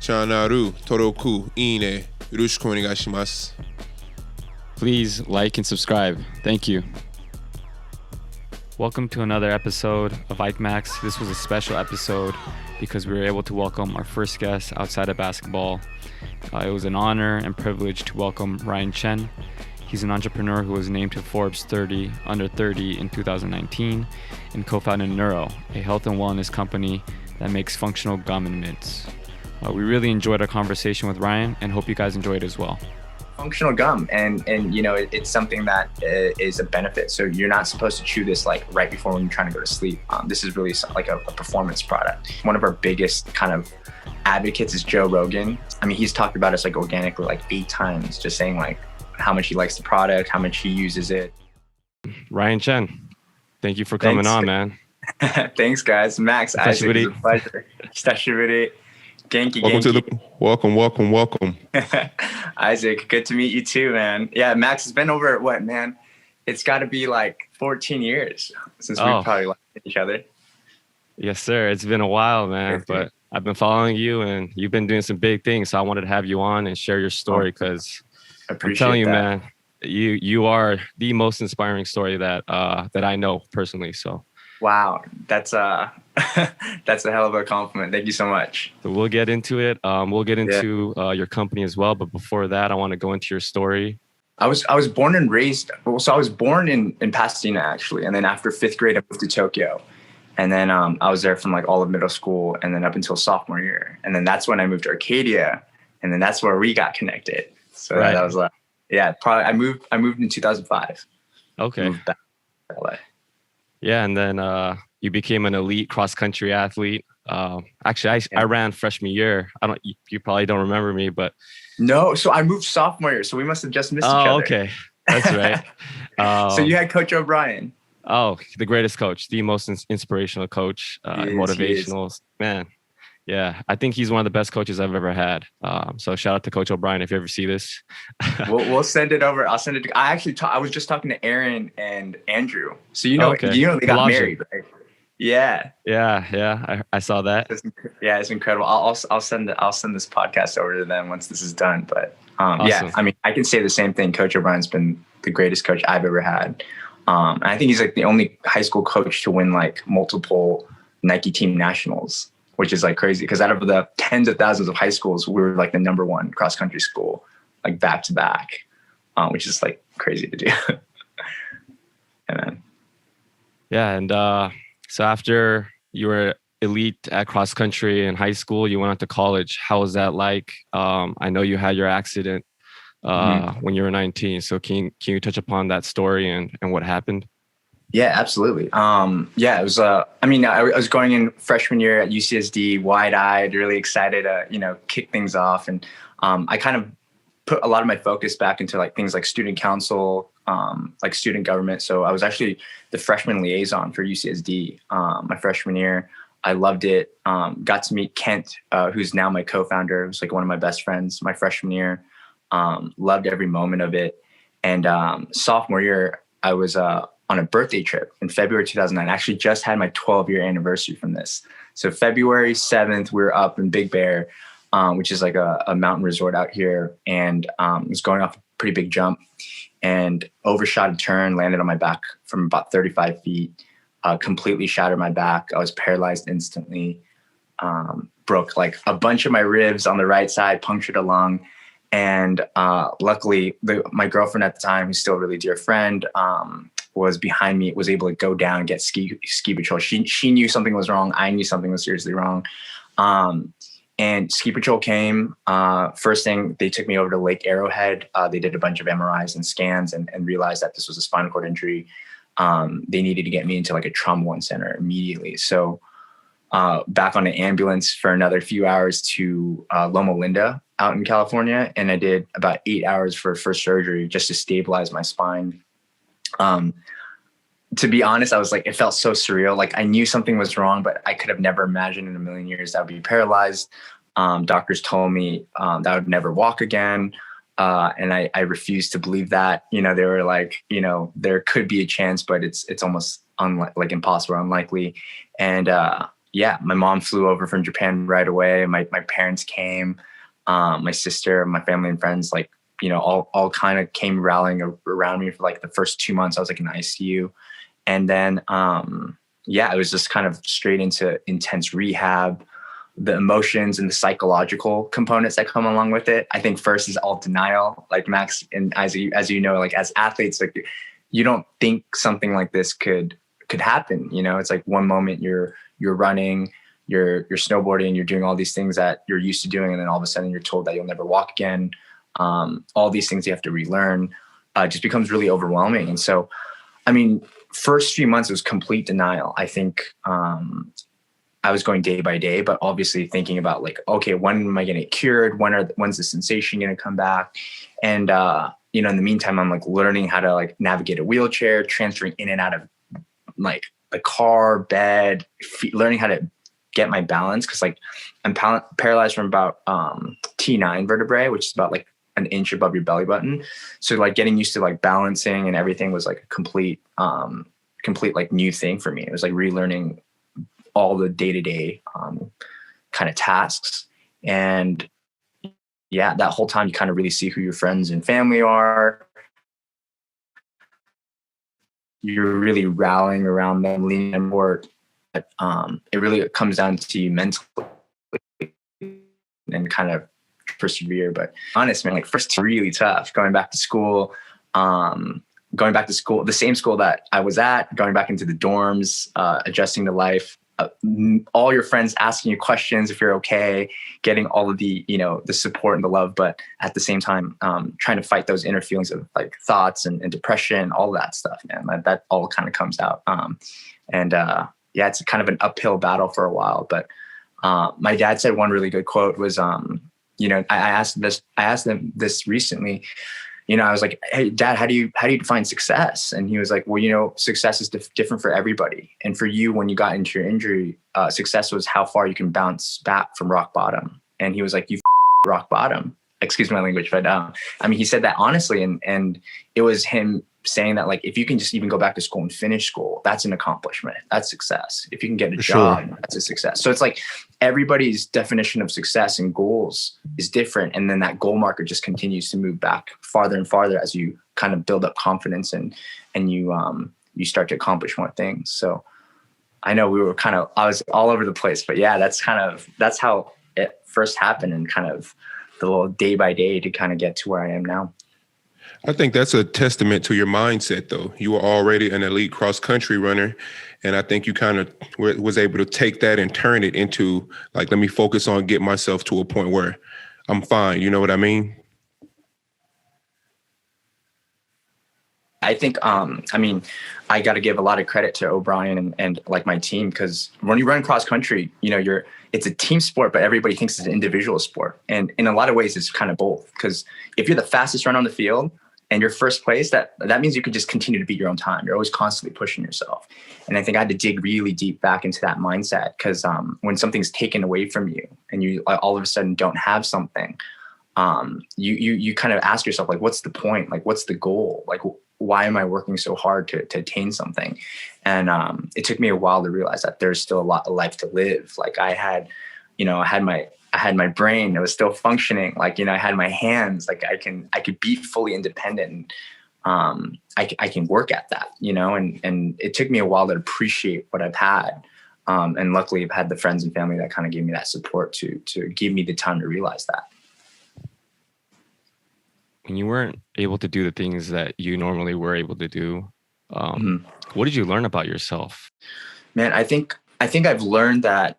チャンネル登録いいねよろしくお願いします。 Please like and subscribe. Thank you. Welcome to another episode of IKEMAX. This was a special episode because we were able to welcome our first guest outside of basketball. It was an honor and privilege to welcome Ryan Chen. He's an entrepreneur who was named to Forbes 30 Under 30 in 2019 and co-founded Neuro, a health and wellness company that makes functional gum and mints. We really enjoyed our conversation with Ryan and hope you guys enjoyed it as well. Functional gum, and you know, it's something that is a benefit. So you're not supposed to chew this like right before when you're trying to go to sleep. This is really like a performance product. One of our biggest kind of advocates is Joe Rogan. I mean, he's talked about us like organically like 8 times, just saying like how much he likes the product, how much he uses it. Ryan Chen, thank you for coming on, man. Thanks, guys. Max, Isaac, it's a pleasure. Hitashiburi. Genki, Welcome. Isaac, good to meet you too, man. Yeah, Max has been over what, man? It's got to be like 14 years since we probably liked each other. Yes, sir. It's been a while, man. But I've been following you, and you've been doing some big things. So I wanted to have you on and share your story because I'm telling you, man, you are the most inspiring story that I know personally. So. Wow, that's that's a hell of a compliment. Thank you so much. So we'll get into it. We'll get into your company as well. But before that, I want to go into your story. I was born and raised. Well, so I was born in Pasadena actually, and then after 5th grade, I moved to Tokyo, and then I was there from like all of middle school, and then up until sophomore year, and then that's when I moved to Arcadia, and then that's where we got connected. So that was like, probably I moved in 2005. Okay. Moved back to LA. Yeah, and then you became an elite cross-country athlete. Actually, I ran freshman year. You probably don't remember me, but no. So I moved sophomore year, so we must have just missed each other. Oh, okay, that's right. So you had Coach O'Brien. Oh, the greatest coach, the most inspirational coach, motivational man. Yeah, I think he's one of the best coaches I've ever had. So shout out to Coach O'Brien if you ever see this. we'll send it over. I'll send it. I was just talking to Aaron and Andrew. So you know they got married, right? Yeah. I saw that. It's incredible. I'll send this podcast over to them once this is done. But awesome. Yeah, I mean, I can say the same thing. Coach O'Brien's been the greatest coach I've ever had. And I think he's like the only high school coach to win like multiple Nike team nationals, which is like crazy because out of the tens of thousands of high schools, we were like the #1 cross country school, like back to back, which is like crazy to do. And so after you were elite at cross country in high school, you went on to college. How was that like? I know you had your accident when you were 19. So can you touch upon that story and what happened? Yeah, absolutely. It was, I was going in freshman year at UCSD, wide-eyed, really excited to, kick things off. And I kind of put a lot of my focus back into like things like student council, like student government. So I was actually the freshman liaison for UCSD my freshman year. I loved it. Got to meet Kent, who's now my co-founder. It was like one of my best friends my freshman year. Loved every moment of it. And sophomore year, I was on a birthday trip in February 2009. I actually just had my 12-year anniversary from this. So February 7th, we were up in Big Bear, which is like a mountain resort out here. And was going off a pretty big jump and overshot a turn, landed on my back from about 35 feet, completely shattered my back. I was paralyzed instantly, broke like a bunch of my ribs on the right side, punctured a lung. And luckily, my girlfriend at the time, who's still a really dear friend, was behind me, was able to go down and get ski patrol. She knew something was wrong. I knew something was seriously wrong. And ski patrol came. First thing, they took me over to Lake Arrowhead. They did a bunch of MRIs and scans and realized that this was a spinal cord injury. They needed to get me into like a trauma 1 center immediately. So back on an ambulance for another few hours to Loma Linda out in California. And I did about 8 hours for surgery just to stabilize my spine. To be honest, I was like, it felt so surreal. Like I knew something was wrong, but I could have never imagined in a million years that I would be paralyzed. Doctors told me that I would never walk again. And I refused to believe that. They were like, there could be a chance, but it's almost like impossible, unlikely. And yeah, my mom flew over from Japan right away. My parents came, my sister, my family and friends, like, you know, all kind of came rallying around me for like the first 2 months. I was like in ICU. And then, yeah, it was just kind of straight into intense rehab, the emotions and the psychological components that come along with it. I think first is all denial, like Max, and as you know, like as athletes, like you don't think something like this could happen. You know, it's like one moment you're running, you're snowboarding, you're doing all these things that you're used to doing. And then all of a sudden you're told that you'll never walk again. All these things you have to relearn, just becomes really overwhelming. And so, I mean, first 3 months, it was complete denial. I think, I was going day by day, but obviously thinking about like, okay, when am I going to get cured? When's the sensation going to come back? And, you know, in the meantime, I'm like learning how to like navigate a wheelchair, transferring in and out of like the car, bed, learning how to get my balance. Cause like I'm paralyzed from about, T9 vertebrae, which is about like an inch above your belly button. So like getting used to like balancing and everything was like a complete like new thing for me. It was like relearning all the day-to-day kind of tasks. And yeah, that whole time you kind of really see who your friends and family are. You're really rallying around them, leaning on more. But it really comes down to you mentally and kind of persevere. But honest, man, like first really tough going back to school, the same school that I was at, going back into the dorms, adjusting to life. All your friends asking you questions if you're okay, getting all of the, you know, the support and the love, but at the same time, trying to fight those inner feelings of like thoughts and depression, all that stuff, man. That all kind of comes out. Yeah, it's kind of an uphill battle for a while. But my dad said one really good quote was, you know, I asked them this recently. You know, I was like, hey, Dad, how do you define success? And he was like, well, you know, success is different for everybody. And for you, when you got into your injury, success was how far you can bounce back from rock bottom. And he was like, you rock bottom. Excuse my language, but I mean, he said that honestly, and it was him saying that like, if you can just even go back to school and finish school, that's an accomplishment. That's success. If you can get a job, that's a success. So it's like everybody's definition of success and goals is different. And then that goal marker just continues to move back farther and farther as you kind of build up confidence and you start to accomplish more things. So I know I was all over the place, but yeah, that's how it first happened, and kind of the little day by day to kind of get to where I am now. I think that's a testament to your mindset, though. You were already an elite cross-country runner, and I think you kind of was able to take that and turn it into, like, let me focus on getting myself to a point where I'm fine. You know what I mean? I think, I mean, I got to give a lot of credit to O'Brien and like my team, because when you run cross-country, you know, it's a team sport, but everybody thinks it's an individual sport. And in a lot of ways, it's kind of both, because if you're the fastest runner on the field, and you're first place, that means you could just continue to beat your own time. You're always constantly pushing yourself. And I think I had to dig really deep back into that mindset, because when something's taken away from you and you all of a sudden don't have something, you kind of ask yourself, like, what's the point? Like, what's the goal? Like, why am I working so hard to attain something? And it took me a while to realize that there's still a lot of life to live. Like I had my brain, it was still functioning. Like, you know, I had my hands, like I could be fully independent. I can work at that, you know, and it took me a while to appreciate what I've had. And luckily I've had the friends and family that kind of gave me that support to give me the time to realize that. When you weren't able to do the things that you normally were able to do, what did you learn about yourself? Man, I think I've learned a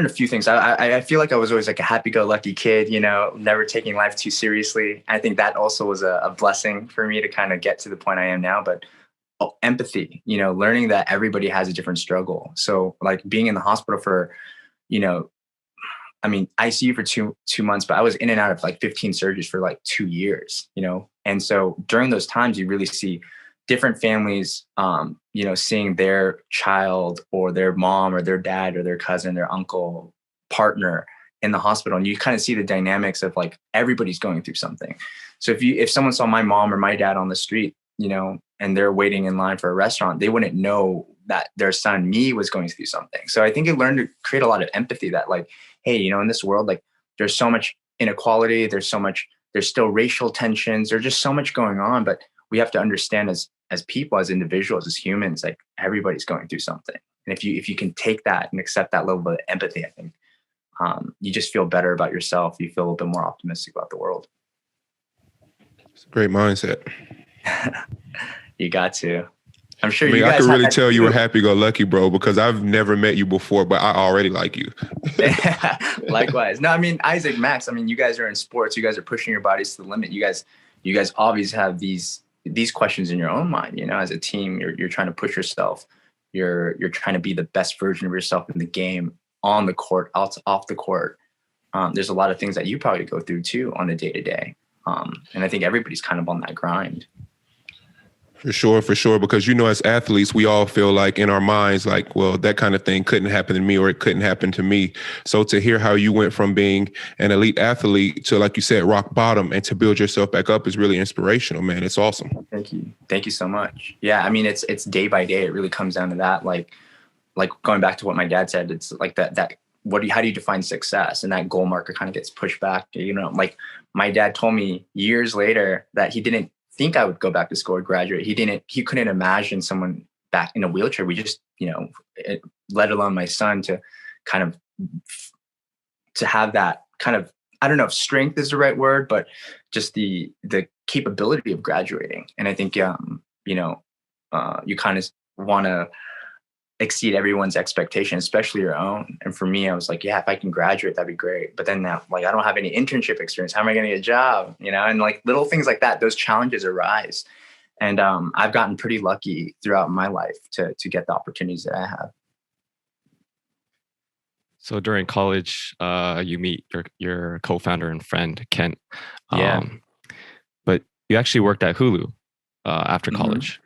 few things. I feel like I was always like a happy-go-lucky kid, you know, never taking life too seriously. I think that also was a blessing for me to kind of get to the point I am now. But empathy, you know, learning that everybody has a different struggle. So like being in the hospital for, you know, I mean, ICU for two months, but I was in and out of like 15 surgeries for like 2 years, you know? And so during those times, you really see different families, you know, seeing their child or their mom or their dad or their cousin, their uncle, partner in the hospital. And you kind of see the dynamics of like, everybody's going through something. So if someone saw my mom or my dad on the street, you know, and they're waiting in line for a restaurant, they wouldn't know that their son, me, was going through something. So I think it learned to create a lot of empathy that like, hey, you know, in this world, like there's so much inequality, there's still racial tensions, there's just so much going on, but we have to understand as people, as individuals, as humans, like everybody's going through something. And if you can take that and accept that level of empathy, I think you just feel better about yourself. You feel a little bit more optimistic about the world. It's a great mindset. You got to. I'm sure I could really tell you were happy-go-lucky, bro, because I've never met you before, but I already like you. Likewise. No, I mean, Isaac, Max, I mean, you guys are in sports. You guys are pushing your bodies to the limit. You guys always have these questions in your own mind. You know, as a team, you're trying to push yourself. You're trying to be the best version of yourself in the game, on the court, off the court. There's a lot of things that you probably go through too on a day-to-day. And I think everybody's kind of on that grind. For sure. Because, you know, as athletes, we all feel like in our minds, like, well, that kind of thing couldn't happen to me, or it couldn't happen to me. So to hear how you went from being an elite athlete to, like you said, rock bottom, and to build yourself back up is really inspirational, man. It's awesome. Thank you. Thank you so much. Yeah. I mean, it's day by day. It really comes down to that. Like going back to what my dad said, it's like that how do you define success? And that goal marker kind of gets pushed back. You know, like my dad told me years later that he didn't think I would go back to school or graduate. He couldn't imagine someone back in a wheelchair. We just, you know, let alone my son to have that kind of, I don't know if strength is the right word, but just the capability of graduating. And I think, you know, you kind of want to exceed everyone's expectation, especially your own. And for me, I was like, yeah, if I can graduate, that'd be great. But then now, like, I don't have any internship experience. How am I going to get a job? You know, and like little things like that, those challenges arise. And I've gotten pretty lucky throughout my life to get the opportunities that I have. So during college, you meet your co-founder and friend, Kent. Yeah. But you actually worked at Hulu after college.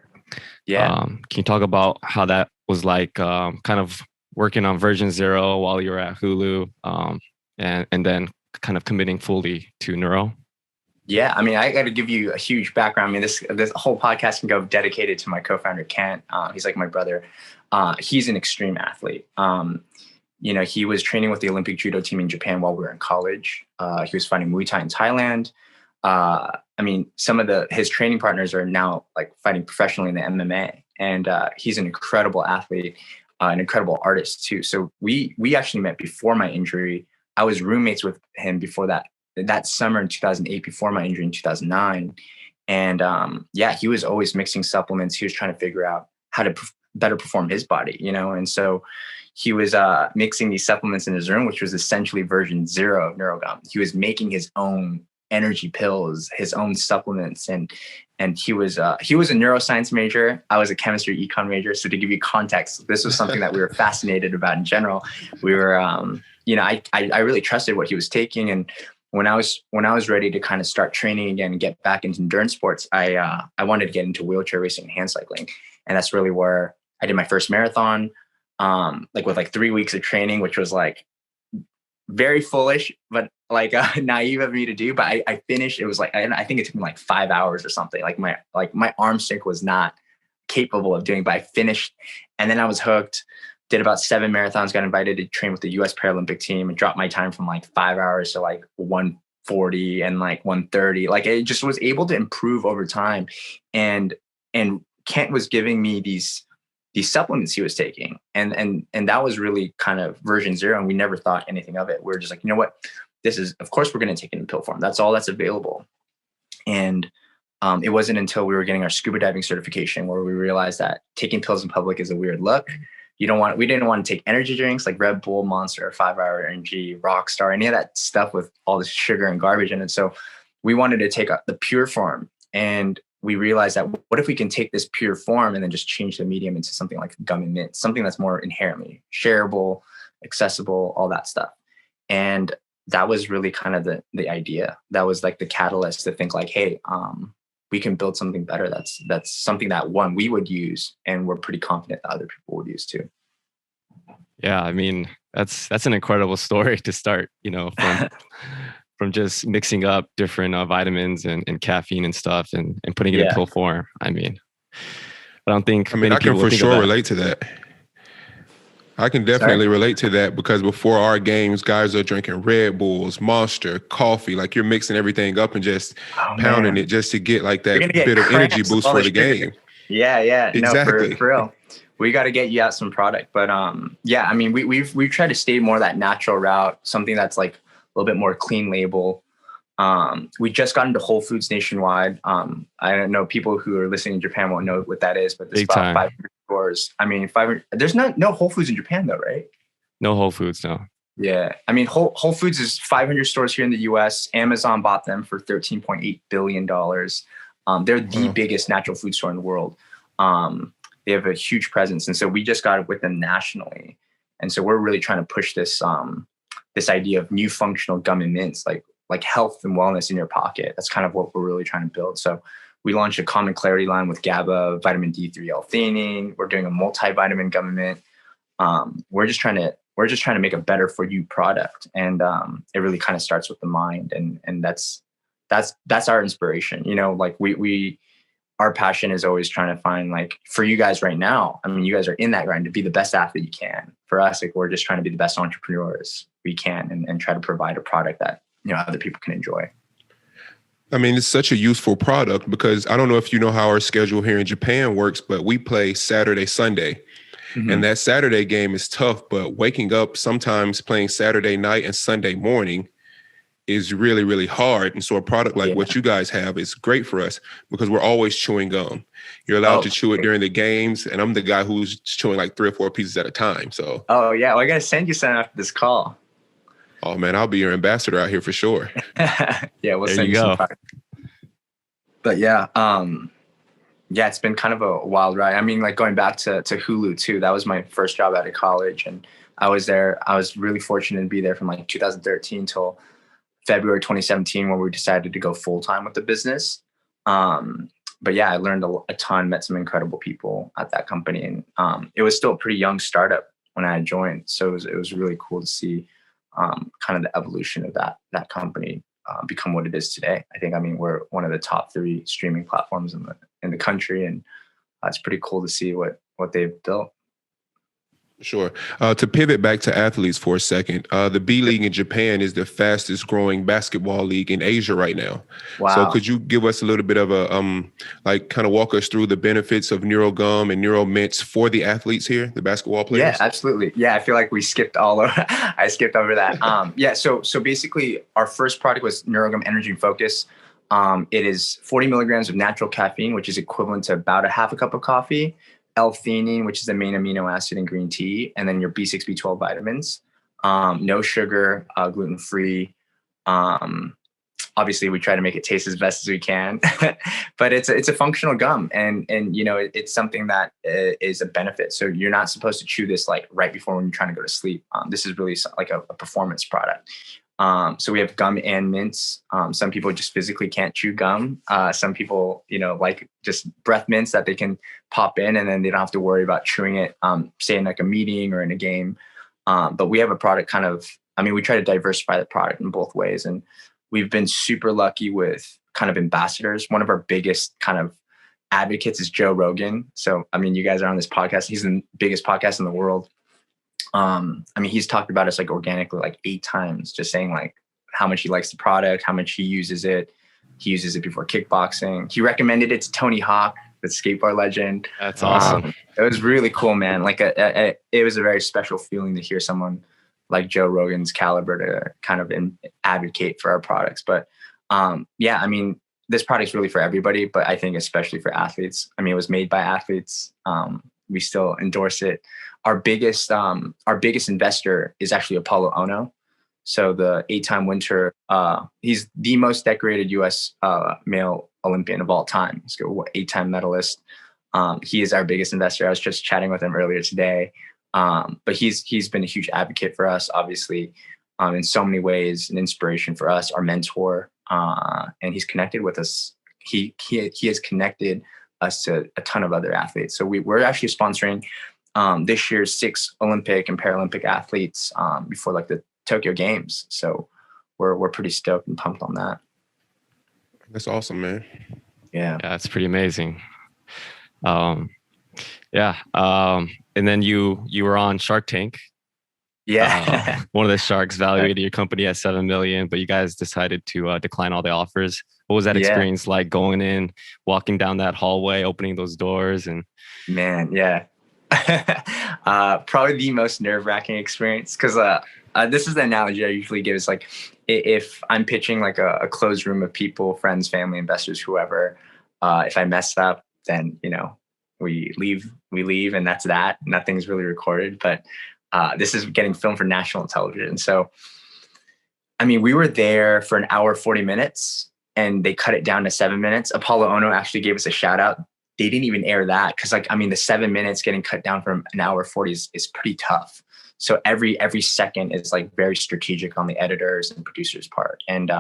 Yeah. Can you talk about how that was like, kind of working on version 0 while you were at Hulu, and then kind of committing fully to Neuro? Yeah, I mean, I got to give you a huge background. I mean, this whole podcast can go dedicated to my co-founder, Kent. He's like my brother. He's an extreme athlete. You know, he was training with the Olympic judo team in Japan while we were in college. He was fighting Muay Thai in Thailand. I mean, some of his training partners are now like fighting professionally in the MMA, and he's an incredible athlete, an incredible artist too. So we actually met before my injury. I was roommates with him before that summer in 2008, before my injury in 2009. And yeah, he was always mixing supplements. He was trying to figure out how to better perform his body, you know? And so he was mixing these supplements in his room, which was essentially version 0 of NeuroGum. He was making his own energy pills, his own supplements. And he was a neuroscience major. I was a chemistry econ major. So to give you context, this was something that we were fascinated about in general. We were, you know, I really trusted what he was taking. And when I was ready to kind of start training again and get back into endurance sports, I wanted to get into wheelchair racing and hand cycling. And that's really where I did my first marathon, with 3 weeks of training, which was like very foolish, but like naive of me to do. But I finished. It was like, I think it took me like 5 hours or something. Like my arm strength was not capable of doing, but I finished, and then I was hooked. Did about 7 marathons, got invited to train with the US Paralympic team, and dropped my time from like 5 hours to like 140 and like 130. Like it just was able to improve over time. And Kent was giving me these supplements he was taking. And that was really kind of version 0. And we never thought anything of it. We were just like, you know what, this is, of course we're going to take it in pill form. That's all that's available. And it wasn't until we were getting our scuba diving certification where we realized that taking pills in public is a weird look. We didn't want to take energy drinks like Red Bull, Monster, 5 Hour Energy, Rockstar, any of that stuff with all this sugar and garbage in it. So we wanted to take the pure form. And we realized that what if we can take this pure form and then just change the medium into something like gum and mint, something that's more inherently shareable, accessible, all that stuff. And that was really kind of the idea. That was like the catalyst to think like, hey, we can build something better. That's something that we would use, and we're pretty confident that other people would use too. Yeah, I mean, that's an incredible story to start, you know, from just mixing up different vitamins and caffeine and stuff and putting it in pill form. I mean, I don't think I mean, many I can people for think of sure that. relate to that. I can definitely relate to that because before our games, guys are drinking Red Bulls, Monster, coffee. Like you're mixing everything up and just pounding it just to get like You're that gonna get bit of energy cramps with boost all for the the sugar. game. Yeah. No, Exactly. for real. We got to get you out some product, but yeah, I mean, we've tried to stay more that natural route, something that's like a little bit more clean label. We just got into Whole Foods nationwide. I don't know, people who are listening in Japan won't know what that is, but there's Big about time. 500 stores. I mean, 500. There's no Whole Foods in Japan though, right? No Whole Foods, no. Yeah, I mean, Whole Foods is 500 stores here in the U.S. Amazon bought them for $13.8 billion. They're the biggest natural food store in the world. They have a huge presence, and so we just got it with them nationally. And so we're really trying to push this this idea of new functional gum and mints, like health and wellness in your pocket. That's kind of what we're really trying to build. So we launched a Common Clarity line with GABA, vitamin D3, L-theanine. We're doing a multivitamin gum and mint. We're just trying to make a better for you product, and it really kind of starts with the mind, and that's our inspiration. You know, like our passion is always trying to find, like, for you guys right now, I mean, you guys are in that grind to be the best athlete you can. For us, like, we're just trying to be the best entrepreneurs we can and try to provide a product that, you know, other people can enjoy. I mean, it's such a useful product because I don't know if you know how our schedule here in Japan works, but we play Saturday, Sunday. Mm-hmm. And that Saturday game is tough, but waking up sometimes playing Saturday night and Sunday morning is really, really hard. And so a product like what you guys have is great for us because we're always chewing gum. You're allowed to chew it during the games, and I'm the guy who's chewing like 3 or 4 pieces at a time. So. Oh yeah, well, I gotta send you some after this call. Oh man, I'll be your ambassador out here for sure. Yeah, we'll send you some product. But yeah, it's been kind of a wild ride. I mean, like going back to Hulu too. That was my first job out of college, and I was there. I was really fortunate to be there from like 2013 till February 2017, when we decided to go full time with the business. But yeah, I learned a ton, met some incredible people at that company, and it was still a pretty young startup when I joined. So it was really cool to see kind of the evolution of that company become what it is today. I think, I mean, we're one of the top 3 streaming platforms in the country, and it's pretty cool to see what they've built. Sure. To pivot back to athletes for a second, the B League in Japan is the fastest growing basketball league in Asia right now. Wow. So could you give us a little bit of a, kind of walk us through the benefits of Neuro Gum and Neuro Mints for the athletes here, the basketball players? Yeah, absolutely. Yeah, I feel like we skipped I skipped over that. So basically our first product was Neuro Gum Energy and Focus. It is 40 milligrams of natural caffeine, which is equivalent to about a half a cup of coffee. L-theanine, which is the main amino acid in green tea, and then your B6, B12 vitamins. No sugar, gluten-free. Obviously, we try to make it taste as best as we can, but it's a functional gum, and you know, it's something that is a benefit. So you're not supposed to chew this like right before when you're trying to go to sleep. This is really like a performance product. So we have gum and mints. Some people just physically can't chew gum. Some people, you know, like just breath mints that they can pop in and then they don't have to worry about chewing it, say in like a meeting or in a game. But we have a product we try to diversify the product in both ways. And we've been super lucky with kind of ambassadors. One of our biggest kind of advocates is Joe Rogan. So, I mean, you guys are on this podcast. He's the biggest podcast in the world. He's talked about us like organically like 8 times, just saying like how much he likes the product, how much he uses it. He uses it before kickboxing. He recommended it to Tony Hawk, the skateboard legend. That's awesome. It was really cool, man. Like it was a very special feeling to hear someone like Joe Rogan's caliber to kind of advocate for our products. But this product's really for everybody, but I think especially for athletes. I mean, it was made by athletes. We still endorse it. Our biggest investor is actually Apollo Ono. So the 8-time winter, he's the most decorated U.S. Male Olympian of all time. He's an 8-time medalist. He is our biggest investor. I was just chatting with him earlier today. But he's been a huge advocate for us, obviously, in so many ways, an inspiration for us, our mentor, and he's connected with us. He has connected us to a ton of other athletes. So we're actually sponsoring this year's 6 Olympic and Paralympic athletes before like the Tokyo Games. So we're pretty stoked and pumped on that. That's awesome, man. Yeah, that's pretty amazing. Um, yeah. And then you were on Shark Tank. Yeah. One of the sharks valuated your company at 7 million, but you guys decided to decline all the offers. What was that Yeah, experience like going in, walking down that hallway, opening those doors, and man. Yeah. Probably the most nerve-wracking experience, because this is the analogy I usually give. Is like, if I'm pitching like a closed room of people, friends, family, investors, whoever, if I mess up, then we leave, and that's that. Nothing's really recorded. But this is getting filmed for national television. So, I mean, we were there for an hour, 40 minutes, and they cut it down to 7 minutes. Apollo Ono actually gave us a shout out. They didn't even air that, because the 7 minutes getting cut down from an hour 40 is pretty tough. So every second is like very strategic on the editors and producers part. And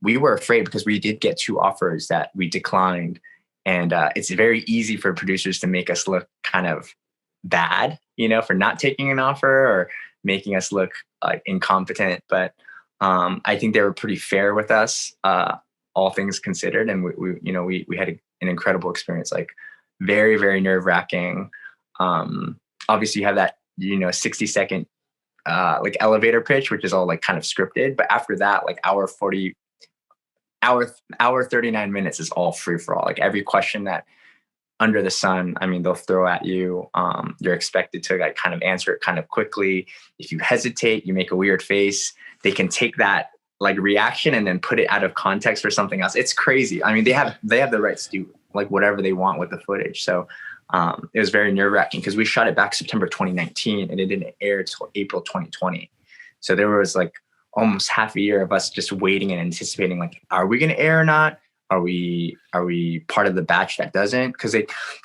we were afraid, because we did get 2 offers that we declined. And it's very easy for producers to make us look kind of bad, for not taking an offer, or making us look like incompetent. But I think they were pretty fair with us, all things considered. And we had an incredible experience, like very, very nerve wracking. Obviously you have that, 60-second like elevator pitch, which is all like kind of scripted. But after that, like hour 39 minutes is all free for all. Like every question that under the sun, they'll throw at you. You're expected to like kind of answer it kind of quickly. If you hesitate, you make a weird face, they can take that like reaction and then put it out of context for something else. It's crazy. They have the rights to do like whatever they want with the footage. So it was very nerve wracking, because we shot it back September 2019 and it didn't air until April 2020. So there was like almost half a year of us just waiting and anticipating, like, are we going to air or not? Are we part of the batch that doesn't? Because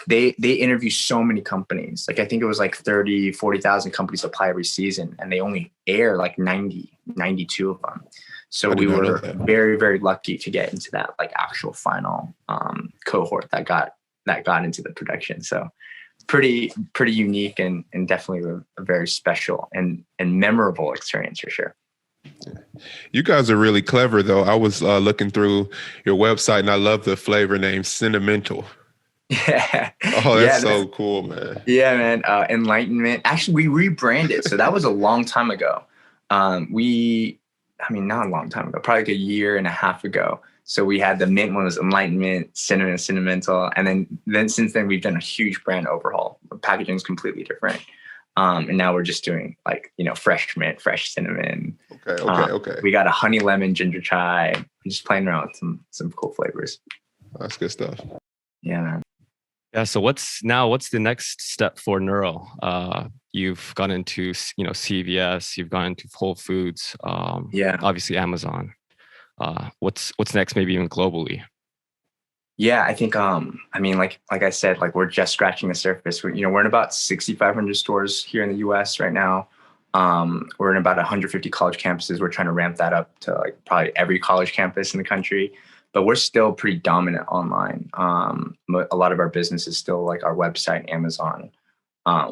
they interview so many companies. Like I think it was like 30, 40,000 companies apply every season, and they only air like 92 of them. So we were very, very lucky to get into that like actual final cohort that got into the production. So pretty unique, and definitely a very special and memorable experience for sure. You guys are really clever, though. I was looking through your website, and I love the flavor name, Sentimental. Yeah. Oh, that's so cool, man. Yeah, man. Enlightenment. Actually, we rebranded. So that was a long time ago. Not a long time ago, probably like a year and a half ago. So we had the mint one was Enlightenment, Cinnamon, Sentimental. And then since then, we've done a huge brand overhaul. The packaging is completely different. And now we're just doing like, fresh mint, fresh cinnamon. Okay. We got a honey lemon ginger chai. We're just playing around with some cool flavors. That's good stuff. Yeah, man. Yeah. So what's the next step for Neuro? You've gone into, CVS, you've gone into Whole Foods, obviously Amazon. What's next, maybe even globally? Yeah, I think, like I said, like we're just scratching the surface. We're in about 6,500 stores here in the US right now. We're in about 150 college campuses. We're trying to ramp that up to like probably every college campus in the country, but we're still pretty dominant online. A lot of our business is still like our website, Amazon.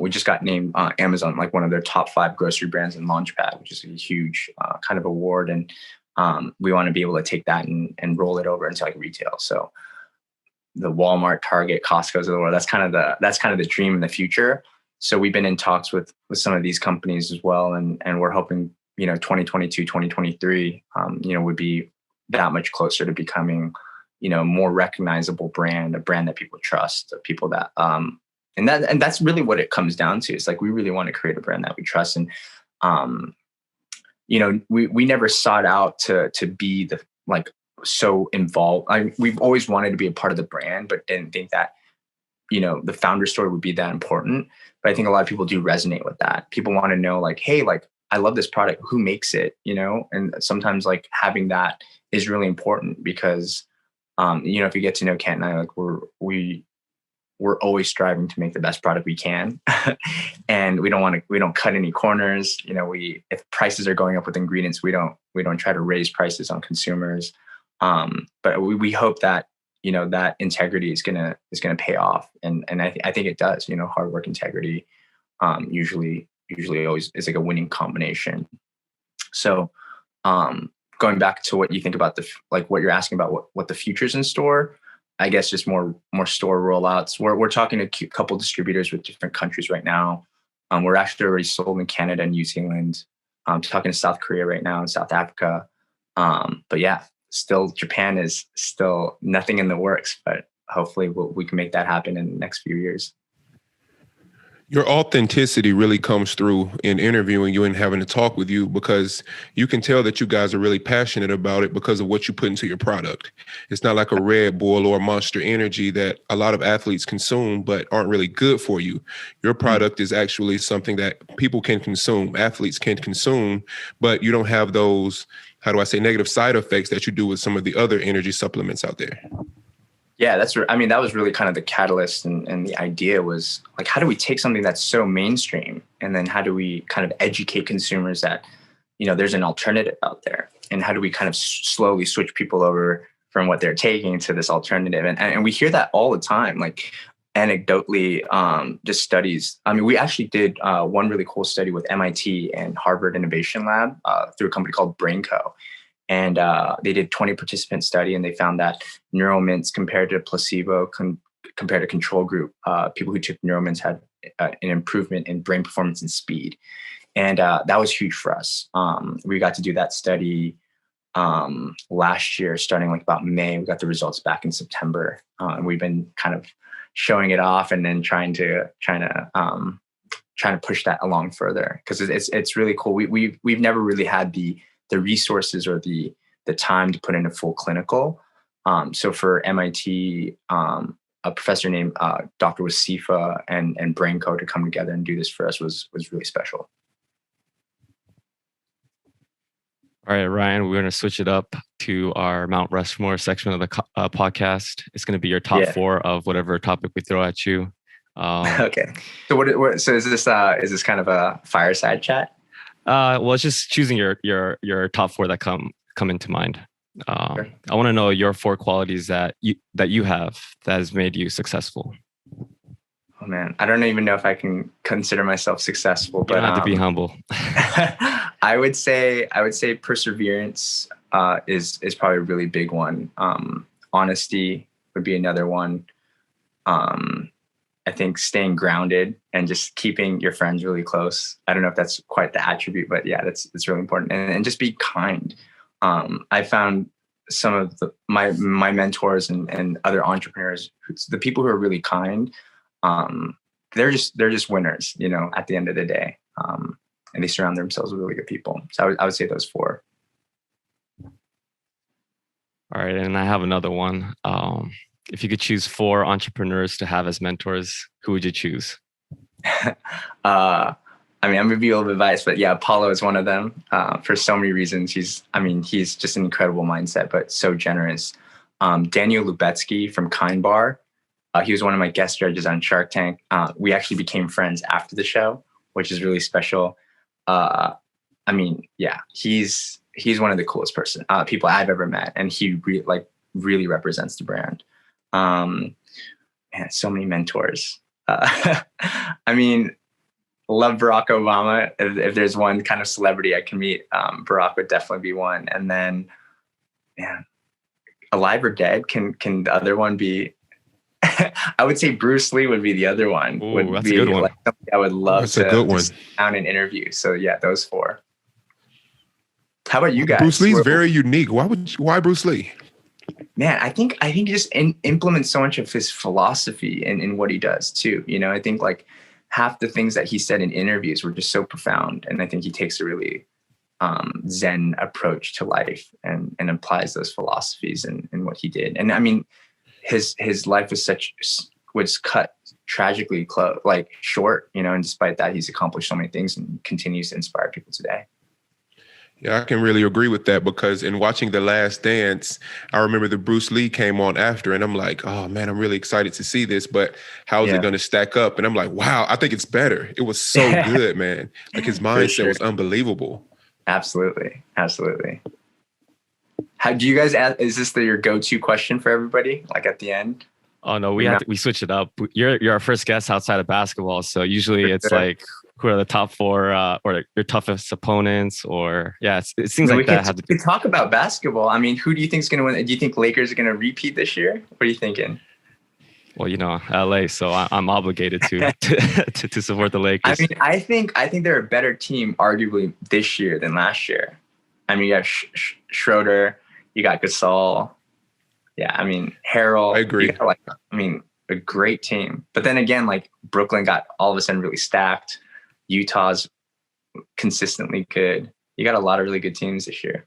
We just got named Amazon, like one of their top 5 grocery brands in Launchpad, which is a huge kind of award. And we want to be able to take that and roll it over into like retail. So the Walmart, Target, Costco's of the world, that's kind of the dream in the future. So we've been in talks with some of these companies as well. And we're hoping, 2022, 2023, would be that much closer to becoming, more recognizable brand, a brand that people trust, people that, and that's really what it comes down to. It's like, we really want to create a brand that we trust. And, we never sought out to be the, like, so involved. We've always wanted to be a part of the brand, but didn't think that, the founder story would be that important. But I think a lot of people do resonate with that. People want to know, like, hey, like, I love this product. Who makes it? And sometimes like having that is really important, because, if you get to know Kent and I, like we're always striving to make the best product we can. And we don't cut any corners. If prices are going up with ingredients, we don't try to raise prices on consumers. But we hope that, that integrity is gonna pay off. And I think it does. Hard work, integrity, usually always is like a winning combination. So, going back to what you think about what you're asking about, what the future's in store. I guess just more store rollouts. We're talking to a couple distributors with different countries right now. We're actually already sold in Canada and New Zealand. I'm talking to South Korea right now and South Africa. But yeah, still Japan is still nothing in the works, but hopefully we can make that happen in the next few years. Your authenticity really comes through in interviewing you and having to talk with you, because you can tell that you guys are really passionate about it because of what you put into your product. It's not like a Red Bull or Monster Energy that a lot of athletes consume but aren't really good for you. Your product is actually something that people can consume, athletes can consume, but you don't have those, how do I say, negative side effects that you do with some of the other energy supplements out there. Yeah, that was really kind of the catalyst, and the idea was like, how do we take something that's so mainstream, and then how do we kind of educate consumers that, there's an alternative out there, and how do we kind of slowly switch people over from what they're taking to this alternative? And we hear that all the time, like anecdotally, just studies. I mean, we actually did one really cool study with MIT and Harvard Innovation Lab through a company called BrainCo. And they did 20 participant study, and they found that Neuro mints compared to placebo, compared to control group, people who took Neuro mints had an improvement in brain performance and speed. And that was huge for us. We got to do that study last year, starting like about May. We got the results back in September. And we've been kind of showing it off and then trying to push that along further, because it's really cool. We've never really had the resources or the time to put in a full clinical. So for MIT, a professor named Dr. Wasifa and BrainCo to come together and do this for us was really special. All right, Ryan, we're going to switch it up to our Mount Rushmore section of the podcast. It's going to be your top 4 of whatever topic we throw at you. Okay. So so is this kind of a fireside chat? Well, it's just choosing your top 4 that come into mind. Sure. I want to know your 4 qualities that you have that has made you successful. Oh man, I don't even know if I can consider myself successful, but you don't have to be humble. I would say perseverance is probably a really big one. Honesty would be another one. I think staying grounded and just keeping your friends really close. I don't know if that's quite the attribute, but yeah, it's really important. And just be kind. I found some of my mentors and other entrepreneurs, the people who are really kind, they're just winners, at the end of the day. And they surround themselves with really good people. So I would say those 4. All right. And I have another one. If you could choose 4 entrepreneurs to have as mentors, who would you choose? I mean, I'm gonna be a little bit biased, but yeah, Paulo is one of them for so many reasons. He's just an incredible mindset, but so generous. Daniel Lubetzky from Kind Bar. He was one of my guest judges on Shark Tank. We actually became friends after the show, which is really special. He's one of the coolest people I've ever met, and he really represents the brand. Man, so many mentors. Love Barack Obama. If there's one kind of celebrity I can meet, Barack would definitely be one. And then, man, alive or dead, can the other one be? I would say Bruce Lee would be the other one. Ooh, that's a good one. Like something I would love to sit down and interview. So yeah, those 4. How about you guys? Bruce Lee's very unique. Why Bruce Lee? Man, I think he just implements so much of his philosophy in what he does too. I think like half the things that he said in interviews were just so profound, and I think he takes a really Zen approach to life and applies those philosophies in what he did. And I mean, his life was cut tragically short, and despite that, he's accomplished so many things and continues to inspire people today. Yeah, I can really agree with that, because in watching The Last Dance, I remember the Bruce Lee came on after, and I'm like, oh man, I'm really excited to see this, but how is it going to stack up? And I'm like, wow, I think it's better. It was so good, man. Like his mindset was unbelievable. Absolutely. How do you guys is this your go-to question for everybody? Like at the end? Oh no, we switch it up. You're our first guest outside of basketball, so usually it's like who are the top four or your toughest opponents? Or it seems like that. We can talk about basketball. I mean, who do you think is going to win? Do you think Lakers are going to repeat this year? What are you thinking? Well, LA, so I'm obligated to support the Lakers. I mean, I think they're a better team, arguably, this year than last year. I mean, you have Schroeder, you got Gasol. Yeah, I mean, Harrell. I agree. A great team. But then again, like Brooklyn got all of a sudden really stacked. Utah's consistently good. You got a lot of really good teams this year.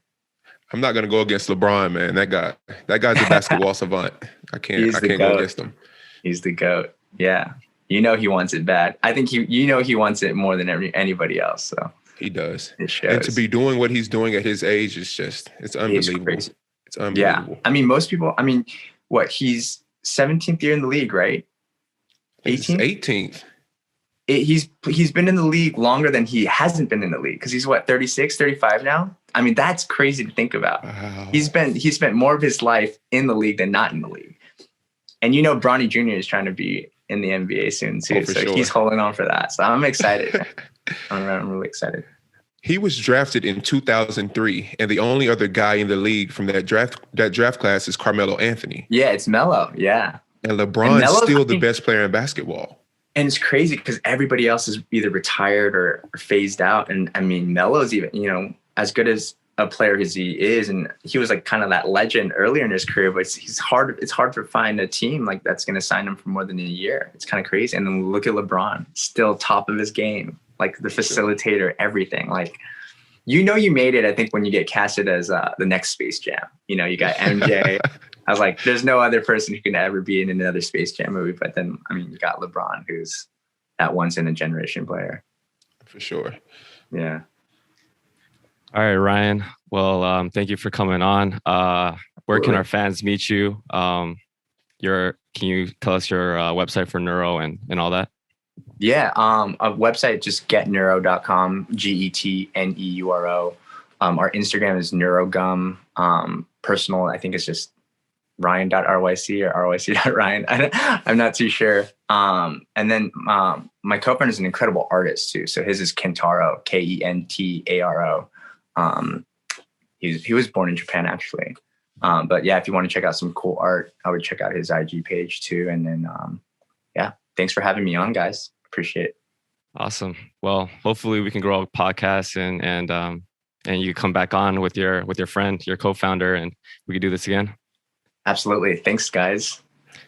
I'm not gonna go against LeBron, man. That guy's a basketball savant. I can't go against him. He's the GOAT. Yeah. He wants it bad. I think he wants it more than anybody else. So he does. And to be doing what he's doing at his age is it's unbelievable. It's unbelievable. Yeah. I mean, most people, he's 17th year in the league, right? 18th. He's been in the league longer than he hasn't been in the league, because he's 36, 35 now. I mean, that's crazy to think about. Wow. He spent more of his life in the league than not in the league. And Bronny Jr. is trying to be in the NBA soon too. So sure. He's holding on for that. So I'm excited. I'm really excited. He was drafted in 2003, and the only other guy in the league from that draft class is Carmelo Anthony. Yeah, it's Melo. Yeah. And LeBron is still the best player in basketball. And it's crazy because everybody else is either retired or phased out. And I mean, Melo's even, as good as a player as he is, and he was like kind of that legend earlier in his career, but it's hard to find a team like that's going to sign him for more than a year. It's kind of crazy. And then look at LeBron, still top of his game, like the facilitator, everything. Like, you made it, I think, when you get casted as the next Space Jam. You got MJ. I was like, there's no other person who can ever be in another Space Jam movie. But then, you got LeBron, who's that once in a generation player. For sure. Yeah. All right, Ryan. Well, thank you for coming on. Where can our fans meet you? Can you tell us your website for Neuro and all that? Yeah, a website, just getneuro.com, GETNEURO. Our Instagram is neurogum. Personal, I think it's just ryan.ryc or ryc.ryan. I'm not too sure. And then my co-founder is an incredible artist too. So his is Kentaro, Kentaro. He was born in Japan, actually. But yeah, if you want to check out some cool art, I would check out his IG page too. And then, thanks for having me on, guys. Appreciate it. Awesome. Well, hopefully we can grow a podcast and you come back on with your friend, your co-founder, and we can do this again. Absolutely. Thanks, guys.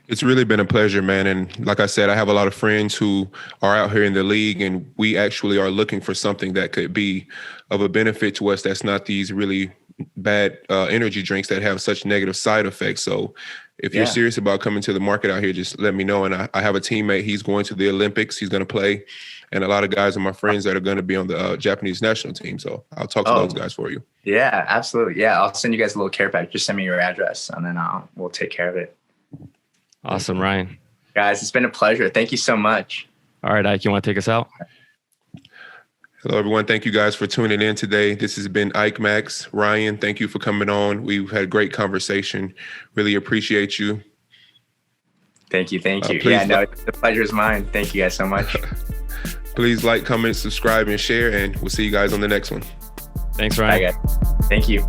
It's really been a pleasure, man. And like I said, I have a lot of friends who are out here in the league, and we actually are looking for something that could be of a benefit to us. That's not these really bad energy drinks that have such negative side effects. So if you're serious about coming to the market out here, just let me know. And I have a teammate. He's going to the Olympics. He's going to play. And a lot of guys are my friends that are going to be on the Japanese national team. So I'll talk to those guys for you. Yeah, absolutely. Yeah, I'll send you guys a little care pack. Just send me your address, and then we'll take care of it. Awesome, Ryan. Guys, it's been a pleasure. Thank you so much. All right, Ike, you want to take us out? Hello, everyone. Thank you guys for tuning in today. This has been IKEMAX. Ryan, thank you for coming on. We've had a great conversation. Really appreciate you. Thank you. The pleasure is mine. Thank you guys so much. Please like, comment, subscribe, and share, and we'll see you guys on the next one. Thanks, Ryan. Bye, guys. Thank you.